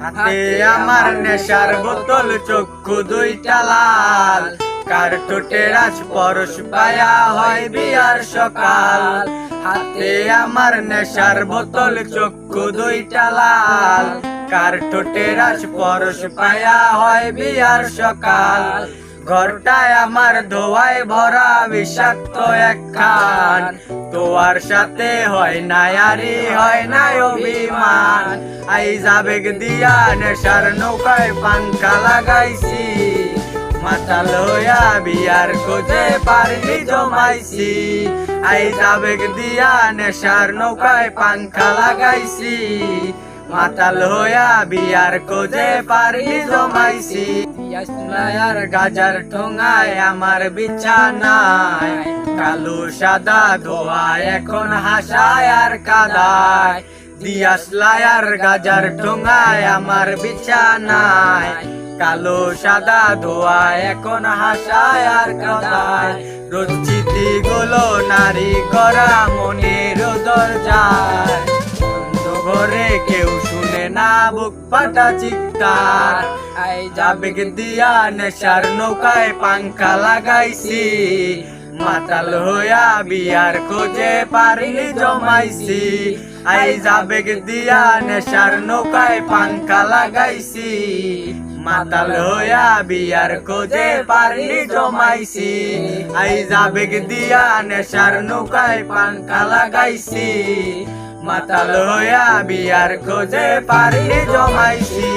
হাতে আমার নেশার বোতল, চক্ষু দুইটা লাল, কার ঠোঁটে রাজ পরশ পায়া হয় বিয়ার সকাল। হাতে আমার নেশার বোতল, চক্ষু দুইটা লাল, কার ঠোঁটে রাজ পরশ পায়া হয় বিয়ার সকাল। ঘরটায় আমার ধোয়ায় ভরা বিষাক্ত একখান, তোয়ার সাথে হয় না আরি হয় না অভিমান। আইজ আবেগ দিয়া নেশার নৌকায় পাঙ্খা লাগাইছি, মাথা লইয়া বিয়ার খোঁজে পারলি জমাইছি। আইজ আবেগ দিয়া নেশার নৌকায় পাঙ্খা লাগাইছি, মাথা লইয়া বিয়ার খোঁজে পারলি জমাইছি। আর গাজার ঠোঙায় আমার বিছানায়, কালো সাদা ধোয়া এখন হাসায় আর কাদায়। দিয়াসলাই আর গাজার ঠোঙায় আমার বিছানায়, কালো সাদা ধোয়া এখন হাসায় আর কাদায়। রোজ চিঠি গুলো নারী করা মনের দরজায়, ঘরে কেউ শুনে না বুক ফাটা চিৎকার। আইজ আবেগ দিয়া নেশার নৌকায় পাঙ্খা লাগাইছি, মাতাল হইয়া বিয়ার খোঁজে পারলি জমাইছি। আইজ আবেগ দিয়া নেশার নৌকায় পাঙ্খা লাগাইছি, মাতাল হইয়া বিয়ার খোঁজে পারলি জমাইছি। আইজ আবেগ দিয়া নেশার নৌকায় পাঙ্খা লাগাইছি, মাতাল হইয়া বিয়ার খোঁজে পারলি জমাইছি।